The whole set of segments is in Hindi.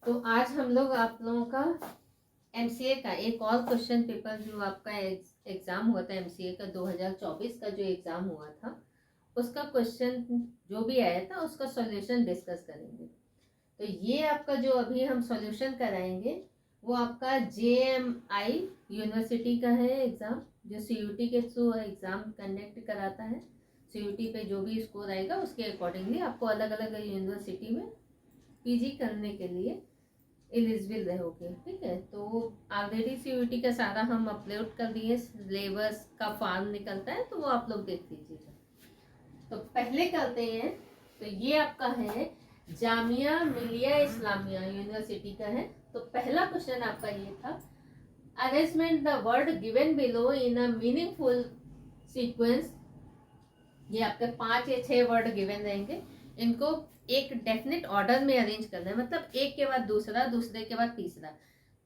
तो आज हम लोग आप लोगों का एमसीए का एक और क्वेश्चन पेपर जो आपका एग्जाम हुआ था एमसीए का 2024 का जो एग्जाम हुआ था उसका क्वेश्चन जो भी आया था उसका सॉल्यूशन डिस्कस करेंगे। तो ये आपका जो अभी हम सॉल्यूशन कराएंगे वो आपका JMI यूनिवर्सिटी का है एग्जाम, जो सीयूटी के थ्रू एग्जाम कंडक्ट कराता है। सीयूटी पे जो भी स्कोर आएगा उसके अकॉर्डिंगली आपको अलग अलग यूनिवर्सिटी में पीजी करने के लिए एलिजिबल रहोगे। ठीक है, तो ऑलरेडी सीयूटी का सारा हम अपलोड कर दिए, सिलेबस का फॉर्म निकलता है तो वो आप लोग देख लीजिएगा। तो पहले करते हैं। तो ये आपका है जामिया मिलिया इस्लामिया यूनिवर्सिटी का है। तो पहला क्वेश्चन आपका ये था, arrangement the word given below in a meaningful sequence. ये आपके 5 या 6 वर्ड गिवन रहेंगे, इनको एक डेफिनेट ऑर्डर में अरेंज करना है, मतलब एक के बाद दूसरा, दूसरे के बाद तीसरा।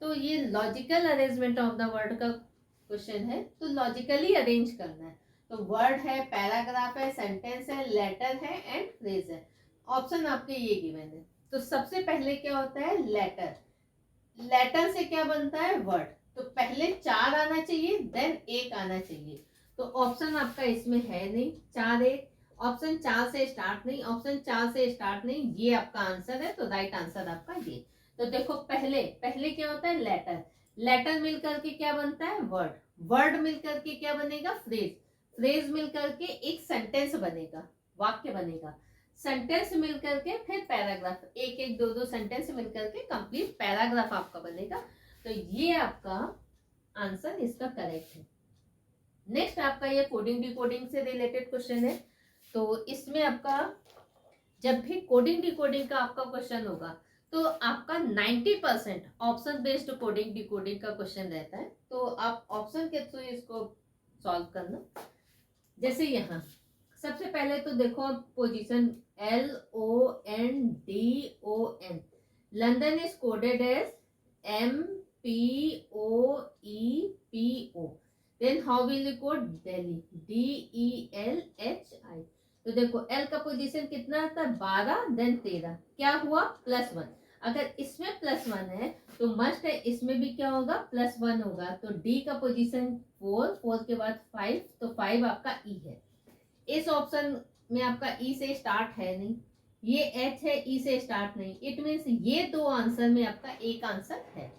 तो ये logical arrangement of the word का क्वेश्चन है, तो लॉजिकली अरेंज करना है। तो वर्ड है, पैराग्राफ है, सेंटेंस है, लेटर है एंड फ्रेज है। ऑप्शन आपके ये गिवन है। तो सबसे पहले क्या होता है, लेटर। लेटर से क्या बनता है, वर्ड। तो पहले 4 आना चाहिए, देन 1 आना चाहिए। तो ऑप्शन आपका इसमें है नहीं, 4 1। ऑप्शन 4 से स्टार्ट नहीं, ऑप्शन 4 से स्टार्ट नहीं, ये आपका आंसर है। तो राइट आंसर आपका ये। तो देखो पहले पहले क्या होता है, लेटर। लेटर मिल करके क्या बनता है, वर्ड। वर्ड मिल करके क्या बनेगा, फ्रेज। फ्रेज मिल करके एक सेंटेंस बनेगा, वाक्य बनेगा। सेंटेंस मिल करके फिर पैराग्राफ, एक एक दो दो सेंटेंस मिल करके कंप्लीट पैराग्राफ आपका बनेगा। तो ये आपका आंसर इसका करेक्ट है। नेक्स्ट आपका ये कोडिंग डिकोडिंग से रिलेटेड क्वेश्चन है। तो इसमें आपका जब भी कोडिंग डिकोडिंग का आपका क्वेश्चन होगा तो आपका 90% ऑप्शन बेस्ड कोडिंग डिकोडिंग का क्वेश्चन रहता है। तो आप ऑप्शन के थ्रू इसको सॉल्व करना। जैसे यहाँ सबसे पहले तो देखो position LONDON, London is coded as MPOEPO। Then how will you code, Delhi, DELHI। तो देखो L का पोजीशन कितना था, 12, देन 13, क्या हुआ, +1। अगर इसमें +1 है तो मस्ट है इसमें भी क्या होगा, +1 होगा। तो D का पोजीशन 4, 4 के बाद 5, तो 5 आपका E है। इस ऑप्शन में आपका ई से स्टार्ट है नहीं, ये एच है, ई से स्टार्ट नहीं। इट मीन्स ये दो आंसर में आपका एक आंसर है।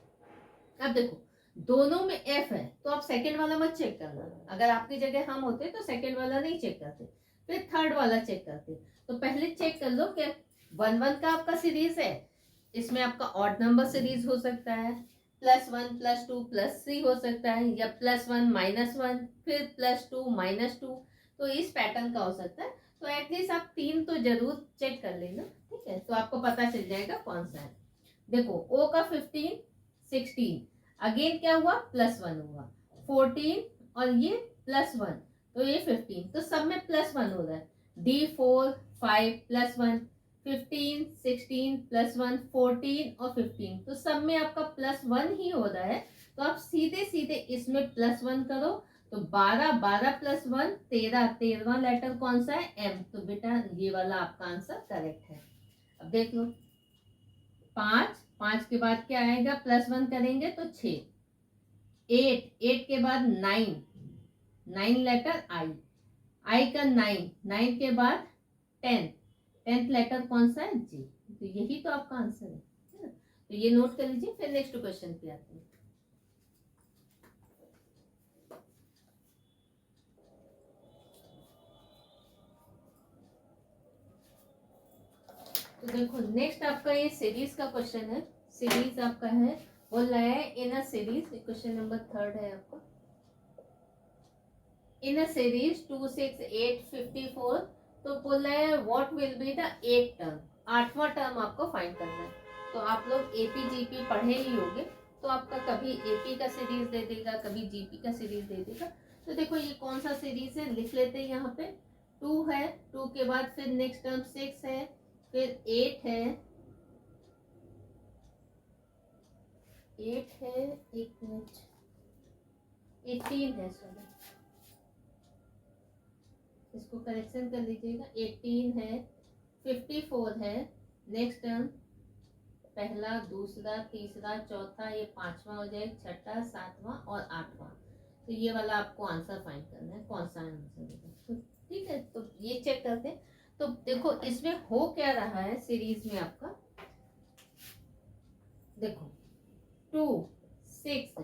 अब देखो दोनों में एफ है तो आप सेकंड वाला मत चेक करना। अगर आपकी जगह हम होते तो सेकंड वाला नहीं चेक करते, फिर थर्ड वाला चेक करते। तो पहले चेक कर लो कि 1 1 का आपका सीरीज है, इसमें आपका ऑड नंबर सीरीज हो सकता है, +1 +2 +3 हो सकता है, या +1 -1 फिर +2 -2। तो इस पैटर्न का हो सकता है। तो एटलीस्ट आप 3 तो जरूर चेक कर लेना। ठीक है, तो आपको पता चल जाएगा कौन सा है। देखो ओ का 15 16, अगेन क्या हुआ, +1 हुआ, 14 और ये +1, तो ये 15, तो सब में +1 हो रहा है। D4 5 +1, 15 16 +1 14 और 15, तो सब में आपका +1 ही हो रहा है। तो आप सीधे सीधे इसमें +1 करो। तो 12 12 +1 13, 13वां लेटर कौन सा है, M। तो बेटा ये वाला आपका आंसर करेक्ट है। अब देख लो 5 5 के बाद क्या आएगा, +1 करेंगे तो 6, 8 8 के बाद 9, 9 लेटर I का 9, 9 के बाद 10, 10th लेटर कौन सा है, G। तो यही तो आपका आंसर है ना? तो ये नोट कर लीजिए, फिर नेक्स्ट क्वेश्चन पे आते हैं। तो देखो नेक्स्ट आपका ये सीरीज का क्वेश्चन है। सीरीज आपका है, बोल रहा है इन अ सीरीज, क्वेश्चन नंबर 3 है आपका। इन अ सीरीज 2 6 8 54, तो बोल रहा है what will be the 8th term, 8वां टर्म आपको फाइंड करना है। तो आप लोग एपी जीपी पढ़े ही होंगे, तो आपका कभी एपी का सीरीज दे देगा, कभी जीपी का सीरीज दे देगा। तो देखो ये कौन सा सीरीज है, लिख लेते हैं यहाँ पे। 2 है, 2 के बाद फिर नेक्स्ट टर्म 6 है, फिर 8 है, 8 है, एक मिनट, 18 है, सॉरी इसको करेक्शन कर लीजिएगा, 18 है, 54 है, नेक्स्ट टर्म पहला, दूसरा, तीसरा, चौथा, ये पांचवा हो जाए, छठा, सातवां और आठवां। तो ये वाला आपको आंसर फाइंड करना है, कौन सा आंसर होगा। तो ठीक है, तो ये चेक करते हैं। तो देखो इसमें हो क्या रहा है सीरीज में आपका, देखो 2, 6,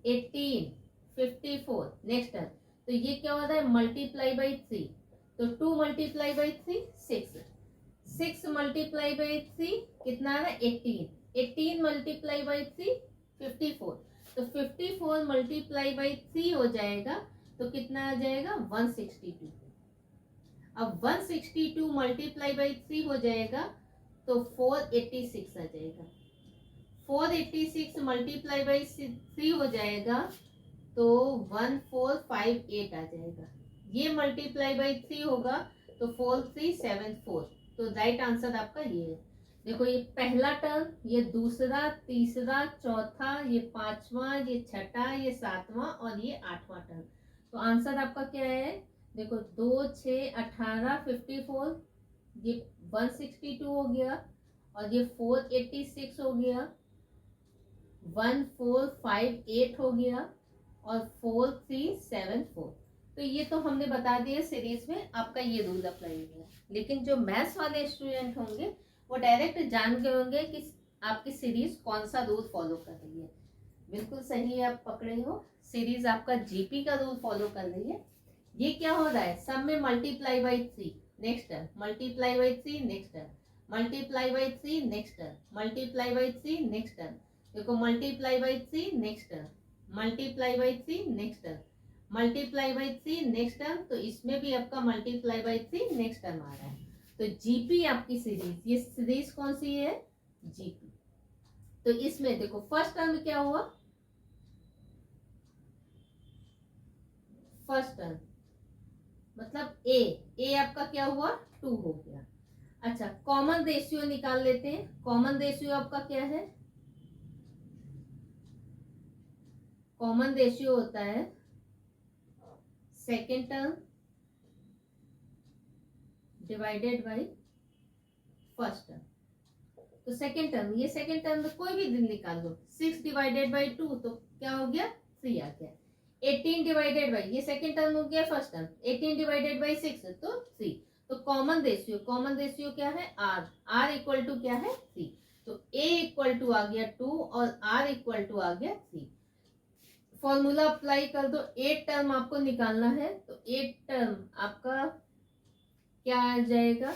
18, 54, नेक्स्ट है। तो ये क्या हो रहा है, मल्टीप्लाई बाई 3। तो 2 मल्टीप्लाई बाई 3 6, 6 मल्टीप्लाई बाई 3 कितना आ रहा है 18, 18 मल्टीप्लाई बाई 3 54। तो 54 मल्टीप्लाई बाई 3 हो जाएगा, तो कितना आ जाएगा 162। अब 162 मल्टीप्लाई बाई 3 हो जाएगा तो 486 आ जाएगा। 486 मल्टीप्लाई बाई 3 हो जाएगा तो 1458 आ जाएगा। ये मल्टीप्लाई बाई 3 होगा तो 4374। तो राइट आंसर आपका ये है। देखो ये पहला टर्म, ये दूसरा, तीसरा, चौथा, ये पांचवा, ये छठा, ये सातवां और ये आठवां टर्म। तो आंसर आपका क्या है, देखो 2, 6, 18, 54, ये 162 हो गया और ये 486 हो गया, 1458 हो गया और 4374। तो ये तो हमने बता दिया सीरीज में आपका ये रूल अप्लाई हुआ। लेकिन जो मैथ्स वाले स्टूडेंट होंगे वो डायरेक्ट जान गए होंगे कि आपकी सीरीज कौन सा रूल फॉलो कर रही है। बिल्कुल सही आप पकड़े हो, सीरीज आपका जीपी का रूल फॉलो कर रही है। ये क्या हो रहा है, सब में multiply by 3 next term, multiply by 3 next term, multiply by 3 next term, multiply by 3 next term. देखो multiply by 3 next term, multiply by 3 next term, multiply by 3 next term. तो इसमें भी आपका मल्टीप्लाई बाई 3 नेक्स्ट टर्म आ रहा है। तो जीपी आपकी सीरीज, ये सीरीज कौन सी है, जीपी। तो इसमें देखो फर्स्ट टर्म क्या हुआ, फर्स्ट टर्म मतलब ए आपका क्या हुआ 2 हो गया। अच्छा कॉमन रेशियो निकाल लेते हैं। कॉमन रेशियो आपका क्या है, कॉमन रेशियो होता है second term divided by first term. तो सेकेंड टर्म, ये सेकेंड टर्म में कोई भी दिन निकाल दो, 6 डिवाइडेड बाय 2 तो क्या हो गया 3 आ गया। 18 डिवाइडेड बाय, ये सेकेंड टर्म हो गया फर्स्ट टर्म, 18 डिवाइडेड बाय 6 तो 3। तो कॉमन रेशियो क्या है आर इक्वल टू क्या है 3। तो ए इक्वल टू आ गया 2 और आर इक्वल टू आ गया 3। फॉर्मूला अप्लाई कर दो, 8 टर्म आपको निकालना है। तो 8 टर्म आपका क्या आ जाएगा,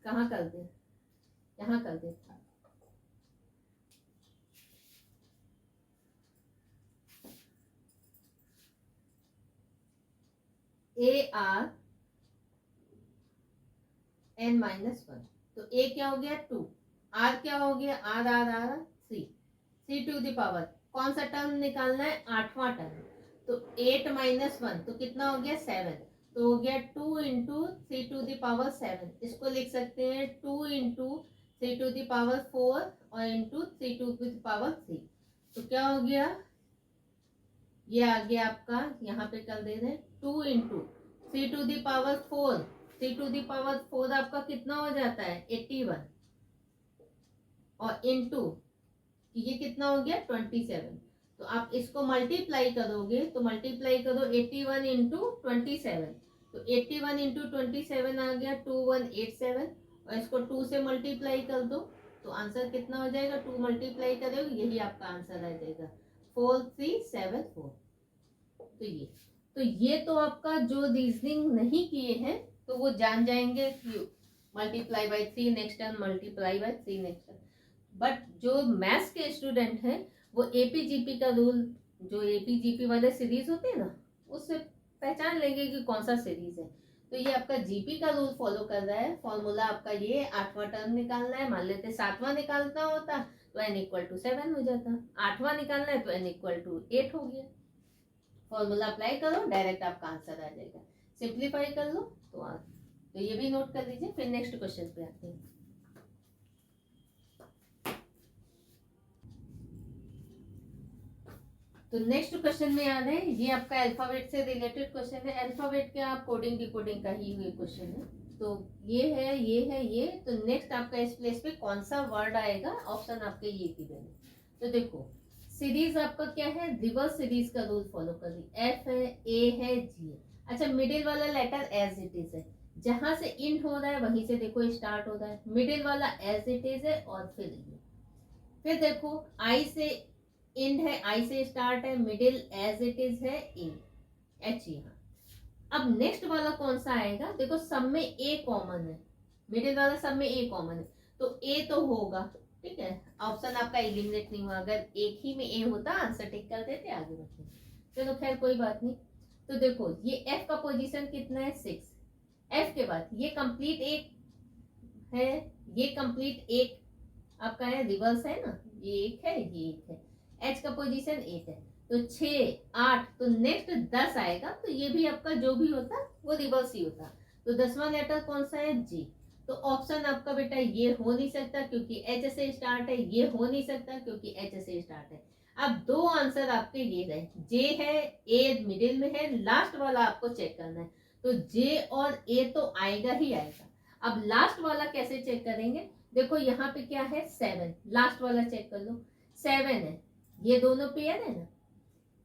कहाँ कर दे, यहाँ कर दे, ए आर n -1। तो ए क्या हो गया 2, आर क्या हो गया R R R 3, 3 to the power कौन सा टर्म निकालना है, आठवां टर्म। तो 8 -1 तो कितना हो गया 7। तो हो गया 2 इंटू 3 टू द पावर 7। इसको लिख सकते हैं 2 इंटू 3 टू द पावर 4 और इंटू 3 टू द पावर 3। तो क्या हो गया, ये आ गया आपका, यहाँ पे कर दे रहे 2 into 3 to the power 4, 3 to the power 4 आपका कितना हो जाता है 81 और इंटू ये कितना हो गया 27। तो आप इसको मल्टीप्लाई करोगे तो मल्टीप्लाई करो 81 इंटू 27। तो 81 इंटू 27 आ गया 2187 और इसको 2 से मल्टीप्लाई कर दो तो आंसर कितना हो जाएगा, 2 मल्टीप्लाई करोगे यही आपका आंसर आ जाएगा 4374। तो ये तो आपका जो रीजनिंग नहीं किए हैं तो वो जान जाएंगे कि multiply by 3 next term, multiply by 3 next term. But जो मैथ्स के स्टूडेंट हैं वो एपीजीपी का रूल, जो एपीजीपी वाले सीरीज होते हैं ना, उससे पहचान लेंगे कि कौन सा सीरीज है। तो ये आपका जीपी का रूल फॉलो कर रहा है। फॉर्मूला आपका ये आठवां टर्म निकालना है, मान लेते सातवां निकालना होता तो n इक्वल टू 7 हो जाता, आठवां निकालना है तो n इक्वल टू 8 हो गया। फॉर्मूला अप्लाई करो डायरेक्ट आपका आंसर आ जाएगा, सिंप्लीफाई कर लो तो ये भी नोट कर लीजिए। फिर नेक्स्ट क्वेश्चन पे आते हैं। तो नेक्स्ट क्वेश्चन में याद है ये आपका अल्फाबेट से रिलेटेड क्वेश्चन है। अल्फाबेट के आप कोडिंग डिकोडिंग का ही ये क्वेश्चन है। तो ये है, ये है, ये, तो नेक्स्ट आपका इस प्लेस पे कौन सा वर्ड आएगा, ऑप्शन आपके ये गिवन है। तो देखो सीरीज आपका क्या है, रिवर्स सीरीज का रूल फॉलो कर रही, एफ है, ए है, जी है। अच्छा मिडिल वाला लेटर एज इट इज है, जहां से इंड हो रहा है वहीं से देखो स्टार्ट हो रहा है, मिडिल वाला एज इट इज है, और फिर ये, फिर देखो आई से इंड है, आई से स्टार्ट है, मिडिल एज इट इज है, इन, एच यहाँ। अब नेक्स्ट वाला कौन सा आएगा, देखो सब में ए कॉमन है, मिडिल वाला सब में ए कॉमन है, तो ए तो होगा, ठीक है, ऑप्शन आपका एलिमिनेट नहीं हुआ, अगर एक ही में ए होता आंसर टिक कर देते, आगे बढ़ते। चलो खैर कोई बात नहीं। तो देखो ये एफ का पोजीशन कितना है, 6, एफ के बाद ये कंप्लीट एक है, ये कंप्लीट एक आपका है, रिवर्स है ना, ये एक है, ये एक है, एच का पोजीशन 8 है, तो 6, 8, तो नेक्स्ट 10 आएगा, तो ये भी आपका जो भी होता वो रिवर्स ही होता। तो 10वां लेटर कौन सा है, जी, तो ऑप्शन आपका बेटा ये हो नहीं सकता क्योंकि एच से स्टार्ट है, ये हो नहीं सकता क्योंकि एच से स्टार्ट है। अब दो आंसर आपके ये रहे, जे है, ए मिडिल में है, लास्ट वाला आपको चेक करना है, तो जे और ए तो आएगा ही आएगा। अब लास्ट वाला कैसे चेक करेंगे, देखो यहाँ पे क्या है, 7, लास्ट वाला चेक कर लो, 7 है, ये दोनों पेयर है ना,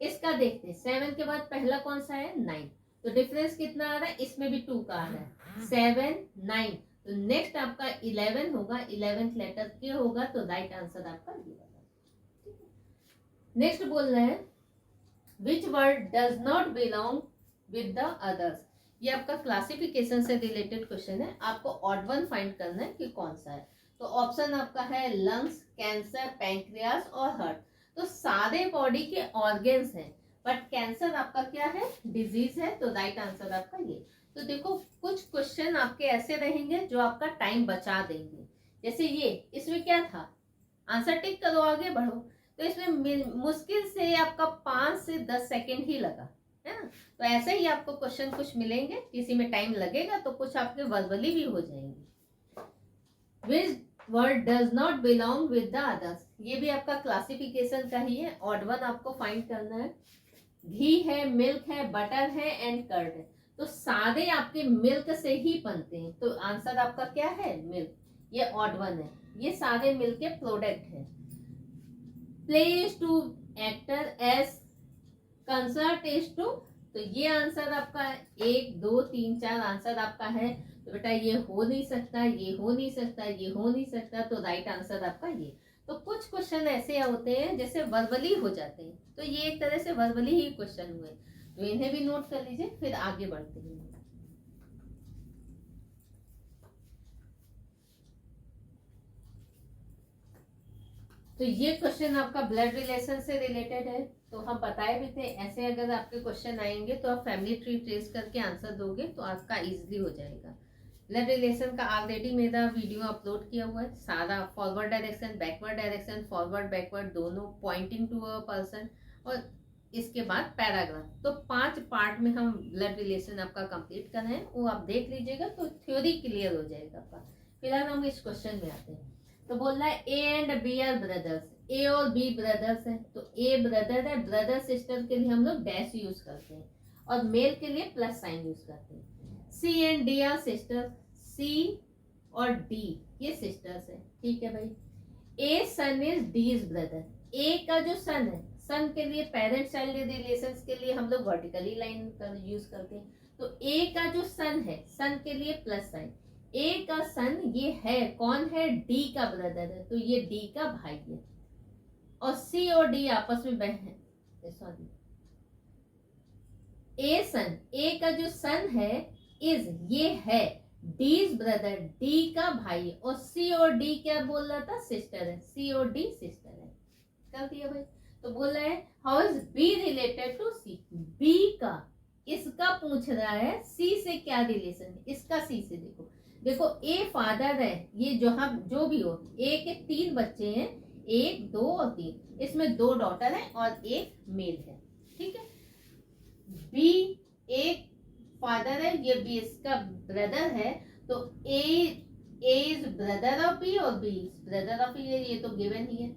इसका देखते हैं, 7 के बाद पहला कौन सा है, 9, तो डिफरेंस कितना आ रहा है, इसमें भी 2 का आ रहा है, 7, 9, तो नेक्स्ट आपका 11 होगा, 11th लेटर के होगा, तो राइट आंसर आपका ये वाला। नेक्स्ट बोल रहे हैं which word does not belong with the others, ये आपका क्लासिफिकेशन से रिलेटेड क्वेश्चन है, आपको ऑड वन फाइंड करना है कि कौन सा है। तो ऑप्शन आपका है लंग्स, कैंसर, पैंक्रियास और हार्ट, तो सारे बॉडी के ऑर्गेन्स हैं, बट कैंसर आपका क्या है, डिजीज है, तो राइट आंसर आपका ये। तो देखो कुछ क्वेश्चन आपके ऐसे रहेंगे जो आपका टाइम बचा देंगे, जैसे ये, इसमें क्या था, आंसर टिक करो आगे बढ़ो, तो इसमें मुश्किल से आपका 5 से 10 सेकेंड ही लगा, है ना। तो ऐसे ही आपको क्वेश्चन कुछ मिलेंगे, किसी में टाइम लगेगा तो कुछ आपके वर्बली भी हो जाएंगे। Which word does not belong with the others, ये भी आपका क्लासिफिकेशन का ही है, ऑड वन आपको फाइंड करना है। घी है, मिल्क है, बटर है एंड कर्ड है, तो सारे आपके मिल्क से ही बनते हैं, तो आंसर आपका क्या है, मिल्क, ये ऑड वन है, ये सारे मिल्क के प्रोडक्ट है। Play is to, actor, as, concert is to, तो ये आंसर आपका 1, 2, 3, 4 आंसर आपका है, तो बेटा ये हो नहीं सकता, ये हो नहीं सकता, ये हो नहीं सकता, तो राइट आंसर आपका ये। तो कुछ क्वेश्चन ऐसे होते हैं जैसे वर्बली हो जाते हैं, तो ये एक तरह से वर्बली ही क्वेश्चन हुए, तो इन्हें भी नोट कर लीजिए, फिर आगे बढ़ते हैं। तो ये क्वेश्चन आपका ब्लड रिलेशन से रिलेटेड है, तो हम बताए भी थे ऐसे अगर आपके क्वेश्चन आएंगे तो आप फैमिली ट्री ट्रेस करके आंसर दोगे तो आपका इजीली हो जाएगा। ब्लड रिलेशन का ऑलरेडी मेरा वीडियो अपलोड किया हुआ है, सारा forward direction, backward direction, forward backward दोनों, पॉइंटिंग टू अ पर्सन, और इसके बाद पैराग्राफ, तो 5 पार्ट में हम ब्लड रिलेशन आपका कंप्लीट कर रहे हैं, वो आप देख लीजिएगा तो थ्योरी क्लियर हो जाएगा आपका। फिलहाल हम इस क्वेश्चन में आते हैं। तो बोल रहा है A and B are brothers, A और बी ब्रदर्स है, तो ए ब्रदर है, ब्रदर सिस्टर के लिए हम लोग डैश यूज करते हैं और मेल के लिए प्लस साइन यूज करते हैं। सी एंड डी आर सिस्टर, सी और डी ये सिस्टर्स है, ठीक है भाई। ए सन इज डी इज ब्रदर, ए का जो सन है, सन के लिए पेरेंट चाइल्ड रिलेशंस के लिए हम लोग वर्टिकली लाइन का यूज करते हैं, तो ए का जो सन है, सन के लिए प्लस साइन, ए का सन ये है, कौन है, डी का ब्रदर है, तो ये डी का भाई है, और सी और डी आपस में बहन है, सॉरी, ए सन, ए का जो सन है इज ये है डीज ब्रदर, डी का भाई, और सी और डी क्या बोल रहा था, सिस्टर है, सी और डी सिस्टर है, कर दिया भाई। तो बोल रहा है how is B related to C, B का, इसका पूछ रहा है सी से क्या रिलेशन है, इसका सी से देखो, देखो ए फादर है, ये जो हम जो भी हो, ए के 3 बच्चे हैं, 1, 2 और 3, इसमें 2 डॉटर है और 1 मेल है, ठीक है। बी एक फादर है, ये बी इसका ब्रदर है, तो ए इज ब्रदर ऑफ बी और बी इज ब्रदर ऑफ, ये तो गिवन ही है।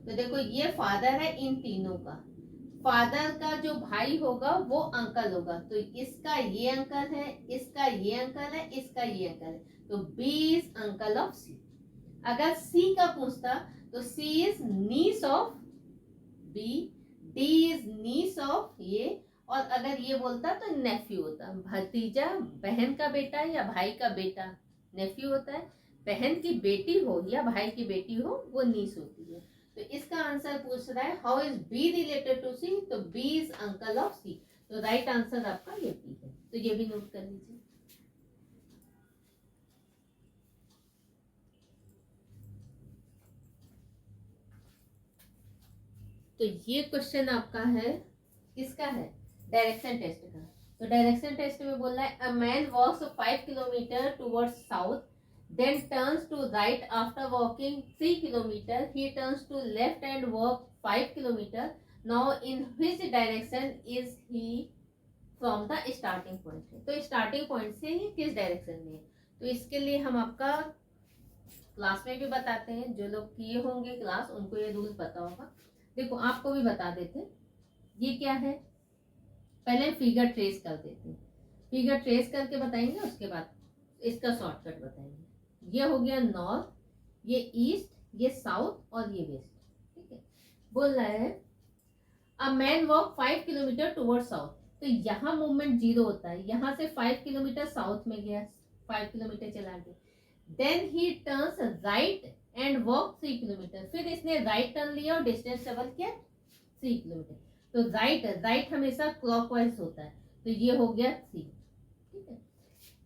तो देखो ये फादर है इन तीनों का, फादर का जो भाई होगा वो अंकल होगा, तो इसका ये अंकल है, इसका ये अंकल है, इसका ये अंकल है, तो B is uncle of C. अगर सी का पूछता तो C is niece of B, D is niece of ये, और अगर ये बोलता तो नेफ्यू होता। भतीजा बहन का बेटा या भाई का बेटा नेफ्यू होता है, बहन की बेटी हो या भाई की बेटी हो वो नीस होती है। तो इसका आंसर पूछ रहा है how is B related to C, तो B is uncle of C, तो राइट आंसर आपका ये बी है। तो ये भी नोट कर लीजिए। तो ये क्वेश्चन आपका है, किसका है, डायरेक्शन टेस्ट का। तो डायरेक्शन टेस्ट में बोल रहा है a man walks 5 kilometre towards south, then turns to right after walking 3 kilometer. He turns to left and walk 5 kilometer. Now in which direction is he from the starting point? तो स्टार्टिंग पॉइंट से ही किस डायरेक्शन में है। तो इसके लिए हम आपका क्लास में भी बताते हैं, जो लोग किए होंगे क्लास उनको ये रूल पता होगा। देखो आपको भी बता देते, ये क्या है, पहले फिगर ट्रेस कर देते हैं, फिगर ट्रेस करके बताएंगे, उसके बाद इसका शॉर्टकट बताएंगे। ये हो गया नॉर्थ, ये ईस्ट, ये साउथ और ये वेस्ट। ठीक है, बोल रहा है a man walk 5 kilometre toward south, तो यहाँ मूवमेंट 0 होता है, यहाँ से 5 किलोमीटर साउथ में गया, 5 किलोमीटर चला गया, then he turns right and walk 3 kilometre, फिर इसने राइट टर्न लिया और डिस्टेंस ट्रेवल किया 3 किलोमीटर। तो राइट हमेशा क्लॉकवाइज होता है, तो ये हो गया 3। ठीक है,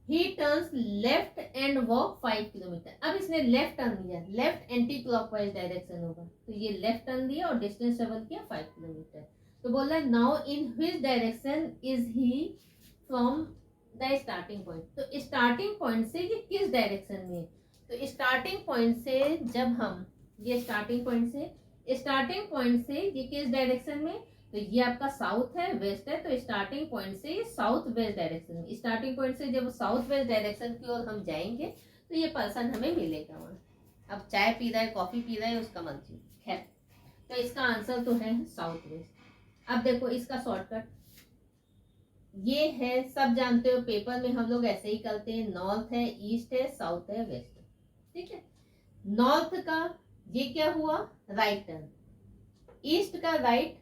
ही turns left and walk 5 kilometre, अब इसने लेफ्ट टर्न लिया, लेफ्ट एंटी क्लॉकवाइज डायरेक्शन होगा, तो ये लेफ्ट टर्न लिया और डिस्टेंस ट्रेवल किया 5 किलोमीटर। तो बोल रहा है now in which direction is he from the starting point, तो स्टार्टिंग पॉइंट से ये किस डायरेक्शन में है। तो स्टार्टिंग पॉइंट से जब हम ये स्टार्टिंग पॉइंट से ये किस डायरेक्शन में, तो ये आपका साउथ है, वेस्ट है, तो स्टार्टिंग पॉइंट से ये साउथ वेस्ट डायरेक्शन में, स्टार्टिंग पॉइंट से जब साउथ वेस्ट डायरेक्शन की ओर हम जाएंगे तो ये पर्सन हमें मिलेगा वहां। अब चाय पी रहा है, कॉफी पी रहा है, उसका मर्जी, खैर। तो इसका आंसर तो है साउथ वेस्ट। अब देखो इसका शॉर्टकट ये है, सब जानते हो पेपर में हम लोग ऐसे ही करते हैं, नॉर्थ है, ईस्ट है, साउथ है, वेस्ट है। ठीक है, नॉर्थ का ये क्या हुआ, राइट टर्न, ईस्ट का राइट,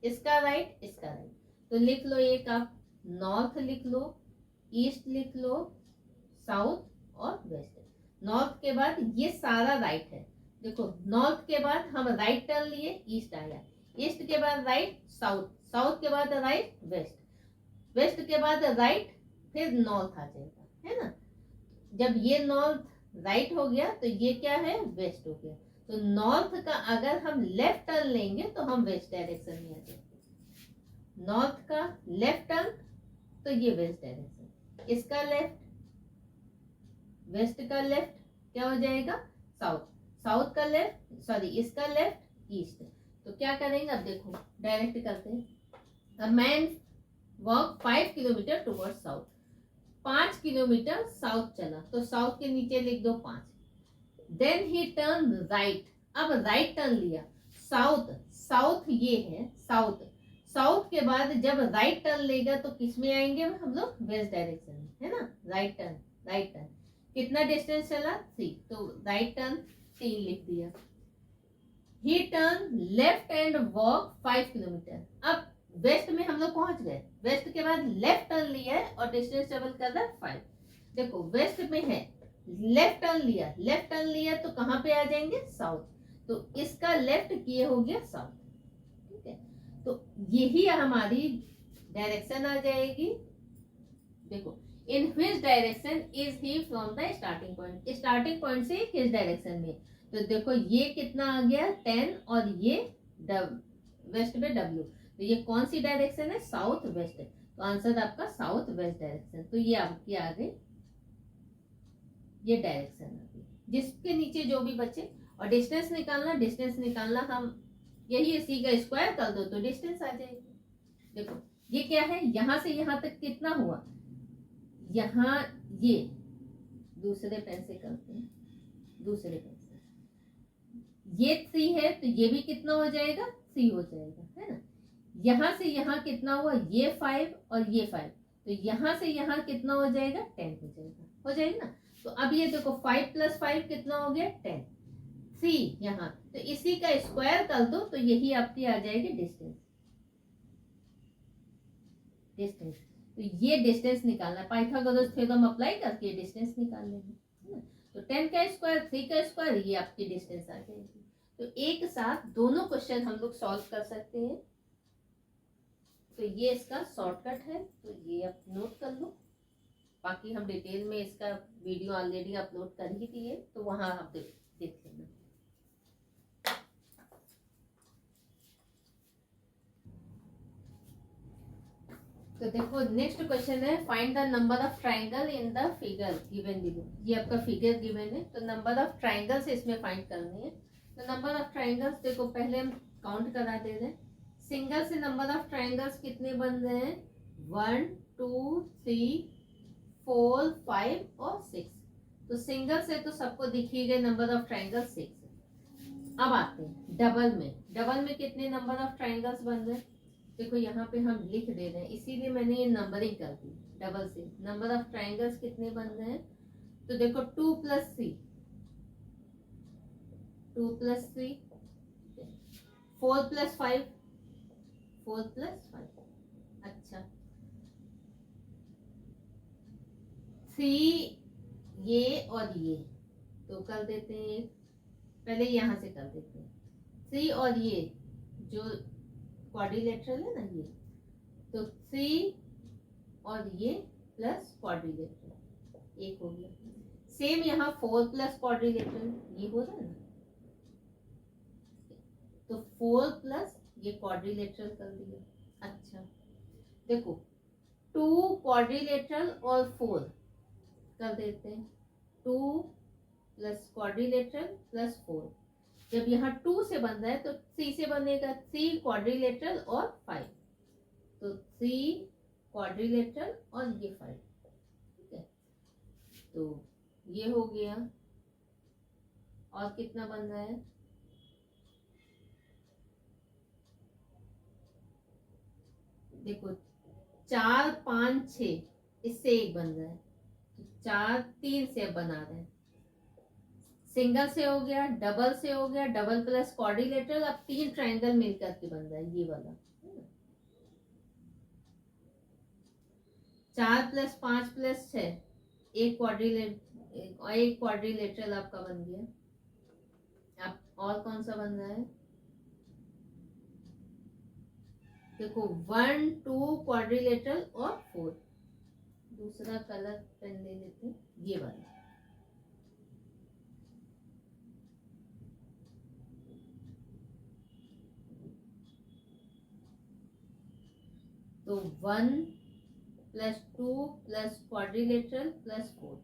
इसका राइट, इसका राइट, तो लिख लो एक आप, नॉर्थ लिख लो, ईस्ट लिख लो, साउथ और वेस्ट। नॉर्थ के बाद ये सारा राइट है, देखो नॉर्थ के बाद हम राइट टर्न लिए, ईस्ट आया, ईस्ट के बाद राइट, साउथ, साउथ के बाद राइट, वेस्ट, वेस्ट के बाद राइट, फिर नॉर्थ आ जाएगा, है ना। जब ये नॉर्थ राइट हो गया तो ये क्या है, वेस्ट हो गया। तो नॉर्थ का अगर हम लेफ्ट टर्न लेंगे तो हम वेस्ट डायरेक्शन में आ जाएंगे, नॉर्थ का लेफ्ट टर्न तो ये वेस्ट डायरेक्शन, इसका लेफ्ट, वेस्ट का लेफ्ट क्या हो जाएगा, साउथ, साउथ का लेफ्ट, सॉरी इसका लेफ्ट, ईस्ट। तो क्या करेंगे, अब देखो डायरेक्ट करते हैं। Man walk 5 kilometre toward south, 5 kilometre south चला, तो साउथ के नीचे लिख दो 5, देन ही टर्न राइट, अब राइट टर्न लिया, साउथ, साउथ ये है साउथ, साउथ के बाद जब राइट टर्न लेगा तो किस में आएंगे हम लोग, वेस्ट डायरेक्शन में, है ना। राइट टर्न, राइट टर्न कितना डिस्टेंस चला 3, तो राइट टर्न 3 लिख दिया। ही turn left and walk 5 kilometre, अब वेस्ट में हम लोग पहुंच गए, वेस्ट के बाद लेफ्ट टर्न लिया है और डिस्टेंस ट्रेवल कर रहा है 5। देखो वेस्ट में है, लेफ्ट टर्न लिया, लेफ्ट टर्न लिया तो कहां पे आ जाएंगे, साउथ, तो इसका लेफ्ट किए हो गया साउथ। ठीक है, तो यही हमारी डायरेक्शन आ जाएगी। देखो in which direction is he from the starting point, starting point से किस डायरेक्शन में, तो देखो ये कितना आ गया 10 और ये वेस्ट में W, तो ये कौन सी डायरेक्शन है, साउथ वेस्ट है, तो आंसर आपका साउथ वेस्ट डायरेक्शन। तो ये आपकी आ गई, ये डायरेक्शन आ गई, जिसके नीचे जो भी बचे। और डिस्टेंस निकालना हम यही सी का स्क्वायर कर दो तो डिस्टेंस आ जाएगी। देखो ये क्या है, यहां से यहां तक कितना हुआ, यहाँ ये दूसरे पेन से करते हैं, दूसरे पेन से ये 3 है तो ये भी कितना हो जाएगा, 3 हो जाएगा, है ना। यहाँ से यहाँ कितना हुआ, ये 5 और ये 5, तो यहाँ से यहाँ कितना हो जाएगा, 10 हो जाएगा ना। तो अब ये देखो 5 + 5 कितना हो गया, 10। 3 यहाँ, तो इसी का स्क्वायर कर दो तो यही आपकी आ जाएगी डिस्टेंस। तो ये डिस्टेंस निकालना, पाइथागोरस थ्योरम अप्लाई करके डिस्टेंस निकाल लेंगे। तो 10 का स्क्वायर, 3 का स्क्वायर, ये आपकी डिस्टेंस आ जाएगी। तो एक साथ दोनों क्वेश्चन हम लोग सॉल्व कर सकते हैं। तो ये इसका शॉर्टकट है, तो ये आप नोट कर लो। बाकी हम डिटेल में इसका वीडियो ऑलरेडी अपलोड कर ही दिए, तो वहां आप देख लेना। तो देखो नेक्स्ट क्वेश्चन है, find the number of triangle in the figure given below. ये आपका फिगर गिवन है, तो नंबर ऑफ ट्राइंगल्स इसमें फाइंड करनी है। तो नंबर ऑफ ट्राइंगल्स देखो पहले हम काउंट करा दे रहे हैं। सिंगल से नंबर ऑफ ट्राइंगल्स कितने बन रहे हैं, 1 2 3 4 5 और 6। तो सिंगल से तो सबको दिखी गए नंबर ऑफ ट्राइंगल 6। अब आते हैं डबल में। डबल में कितने नंबर ऑफ ट्राइंगल्स बन रहे हैं, देखो यहाँ पे हम लिख दे रहे हैं, इसीलिए मैंने ये नंबरिंग कर दी। डबल से नंबर ऑफ ट्राइंगल्स कितने बन रहे हैं, तो देखो 2 + 3, 2 + 3, 4 + 5, 4 + 5। अच्छा 3 ये और ये तो कर देते हैं, पहले यहाँ से कर देते हैं। 3 और ये जो क्वाड्रिलेटरल है ना, ये तो 3 और ये प्लस क्वाड्रिलेटरल एक हो गया। सेम यहाँ 4 + क्वाड्रिलेटरल ये हो रहा है ना, तो 4 + ये क्वाड्रिलेटरल कर दिया। अच्छा देखो 2 क्वाड्रिलेटरल और 4 कर देते हैं, 2 + क्वाड्रिलेटरल + 4। जब यहाँ 2 से बन रहा है तो 3 से बनेगा, 3 क्वाड्रिलेटरल और 5, तो 3 क्वाड्रिलेटरल और ये 5। ठीक है, तो ये हो गया। और कितना बन रहा है, देखो 4 5 6, इससे एक बन रहा है, तो 4 3 से बना रहे हैं। सिंगल से हो गया, डबल से हो गया, डबल + क्वाड्रिलेटरल, अब 3 ट्राइंगल मिलकर के बन रहा है ये वाला। 4 + 5 + 6, एक क्वाड्रिलेटरल आपका बन गया। अब और कौन सा बन रहा है, देखो 1 2 क्वाड्रिलेटरल और 4। दूसरा कलर पेन ले लेते हैं, ये वाला। तो 1 + 2 + क्वाड्रिलेटरल + 4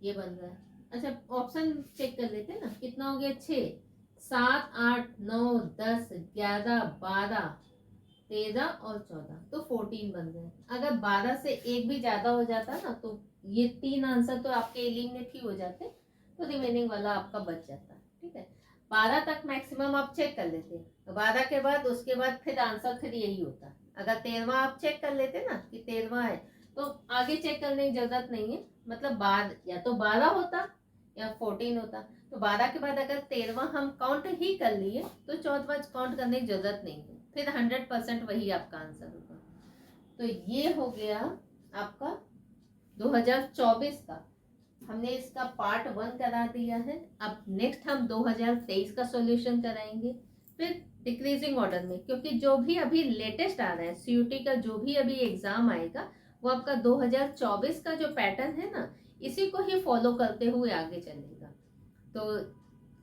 ये बन रहा है। अच्छा ऑप्शन चेक कर लेते हैं ना, कितना हो गया, 6 7 8 9 10 11 12 13 और 14, तो 14 बन रहे हैं। अगर 12 से एक भी ज्यादा हो जाता ना तो ये 3 आंसर तो आपके एलिमिनेट ही हो जाते, तो रिमेनिंग वाला आपका बच जाता। ठीक है, 12 तक मैक्सिमम आप चेक कर लेते, 12 के बाद उसके बाद फिर आंसर फिर यही होता। अगर 13वां आप चेक कर लेते ना कि 13वां है, तो आगे चेक करने की जरूरत नहीं है, मतलब बाद या तो 12 होता या 14 होता। तो 12 के बाद अगर 13वां हम काउंट ही कर लिए तो 14वां काउंट करने की जरूरत नहीं है, फिर 100% वही आपका आंसर होगा। तो ये हो गया आपका 2024 का, हमने इसका पार्ट 1 करा दिया है। अब नेक्स्ट हम 2023 का सॉल्यूशन कराएंगे, फिर डिक्रीजिंग ऑर्डर में, क्योंकि जो भी अभी लेटेस्ट आ रहा है सीयूटी का, जो भी अभी एग्जाम आएगा वो आपका 2024 का जो पैटर्न है ना, इसी को ही फॉलो करते हुए आगे चलेगा। तो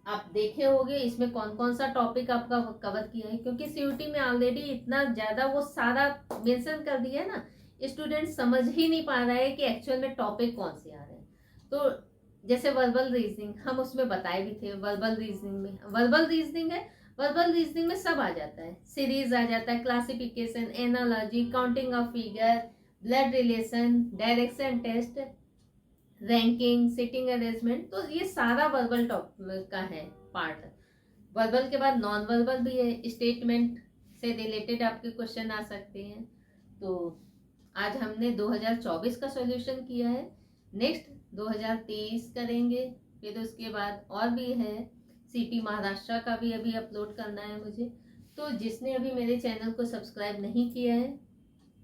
आप देखे होंगे इसमें कौन कौन सा टॉपिक आपका कवर किया है, क्योंकि सीयूटी में ऑलरेडी इतना ज्यादा वो सारा मेंशन कर दिया है ना, स्टूडेंट समझ ही नहीं पा रहा है कि एक्चुअल में टॉपिक कौन से आ रहे हैं। तो जैसे वर्बल रीजनिंग हम उसमें बताए भी थे, वर्बल रीजनिंग में वर्बल रीजनिंग है, वर्बल रीजनिंग में सब आ जाता है, सीरीज आ जाता है, classification, analogy, counting of figure, blood relation, direction test, ranking, sitting arrangement, तो ये सारा वर्बल टॉपिक का है पार्ट। वर्बल के बाद नॉन वर्बल भी है, स्टेटमेंट, से रिलेटेड आपके क्वेश्चन आ सकते हैं। तो आज हमने 2024 का सॉल्यूशन किया है, नेक्स्ट 2023 करेंगे, फिर उसके बाद और भी है, सीटी महाराष्ट्र का भी अभी अपलोड करना है मुझे। तो जिसने अभी मेरे चैनल को सब्सक्राइब नहीं किया है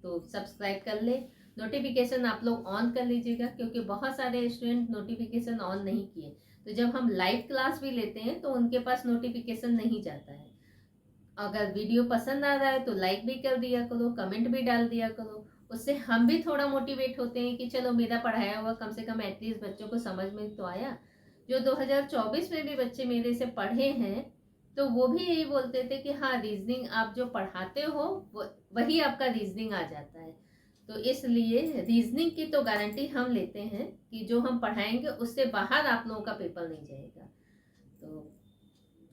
तो सब्सक्राइब कर ले, नोटिफिकेशन आप लोग ऑन कर लीजिएगा, क्योंकि बहुत सारे स्टूडेंट नोटिफिकेशन ऑन नहीं किए, तो जब हम लाइव क्लास भी लेते हैं तो उनके पास नोटिफिकेशन नहीं जाता है। अगर वीडियो पसंद आ रहा है तो लाइक भी कर दिया करो, कमेंट भी डाल दिया करो, उससे हम भी थोड़ा मोटिवेट होते हैं कि चलो मेरा पढ़ाया हुआ कम से कम एटलीस्ट बच्चों को समझ में तो आया। जो 2024 में भी बच्चे मेरे से पढ़े हैं तो वो भी यही बोलते थे कि हाँ, रीजनिंग आप जो पढ़ाते हो वही आपका रीजनिंग आ जाता है। तो इसलिए रीजनिंग की तो गारंटी हम लेते हैं कि जो हम पढ़ाएंगे उससे बाहर आप लोगों का पेपर नहीं जाएगा। तो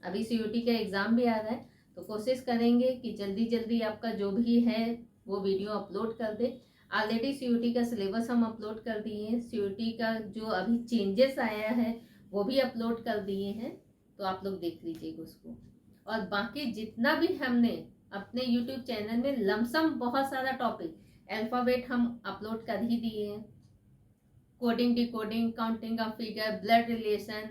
अभी सीयूटी का एग्जाम भी आ रहा है, तो कोशिश करेंगे कि जल्दी जल्दी आपका जो भी है वो वीडियो अपलोड कर दे। ऑलरेडी सीयूटी का सिलेबस हम अपलोड कर दिए हैं, सीयूटी का जो अभी चेंजेस आया है वो भी अपलोड कर दिए हैं, तो आप लोग देख लीजिएगा उसको। और बाकी जितना भी हमने अपने यूट्यूब चैनल में लमसम बहुत सारा टॉपिक अल्फाबेट हम अपलोड कर ही दिए हैं, coding, decoding, counting of figure, blood relation,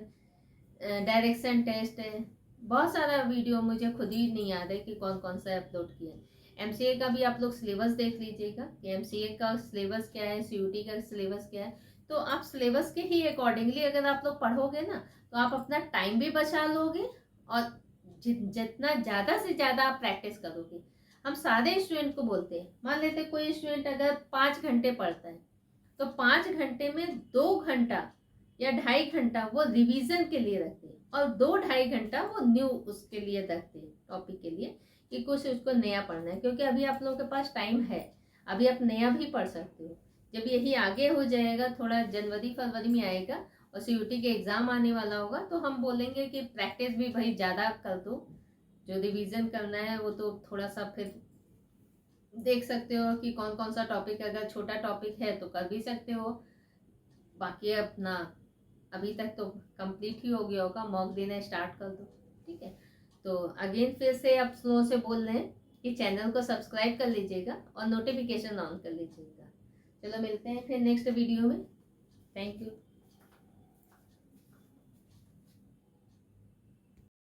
direction test है, बहुत सारा वीडियो मुझे खुद ही नहीं याद है कि कौन कौन सा अपलोड किया। एमसीए का भी आप लोग सिलेबस देख लीजिएगा कि एमसीए का सिलेबस क्या है, सीयूटी का सिलेबस क्या है। तो आप सिलेबस के ही अकॉर्डिंगली अगर आप लोग पढ़ोगे ना तो आप अपना टाइम भी बचा लोगे और जितना ज़्यादा से ज़्यादा आप प्रैक्टिस करोगे। हम सारे स्टूडेंट को बोलते हैं, मान लेते कोई स्टूडेंट अगर 5 घंटे पढ़ता है तो 5 घंटे में 2 घंटा या 2.5 घंटा वो रिवीजन के लिए रखते हैं और 2-2.5 घंटा वो न्यू उसके लिए रखते हैं, टॉपिक के लिए, कि कुछ उसको नया पढ़ना है। क्योंकि अभी आप लोगों के पास टाइम है, अभी आप नया भी पढ़ सकते हो। जब यही आगे हो जाएगा, थोड़ा जनवरी फरवरी में आएगा और सीयूटी के एग्जाम आने वाला होगा, तो हम बोलेंगे कि प्रैक्टिस भी भाई ज़्यादा कर दो, जो रिवीजन करना है वो तो थोड़ा सा फिर देख सकते हो कि कौन कौन सा टॉपिक, अगर छोटा टॉपिक है तो कर भी सकते हो, बाकी अपना अभी तक तो कंप्लीट ही हो गया होगा, मॉक देना स्टार्ट कर दो, ठीक है। तो अगेन फिर से आप स्लो से बोल रहे हैं कि चैनल को सब्सक्राइब कर लीजिएगा और नोटिफिकेशन ऑन कर लीजिएगा। चलो मिलते हैं फिर नेक्स्ट वीडियो में, थैंक यू।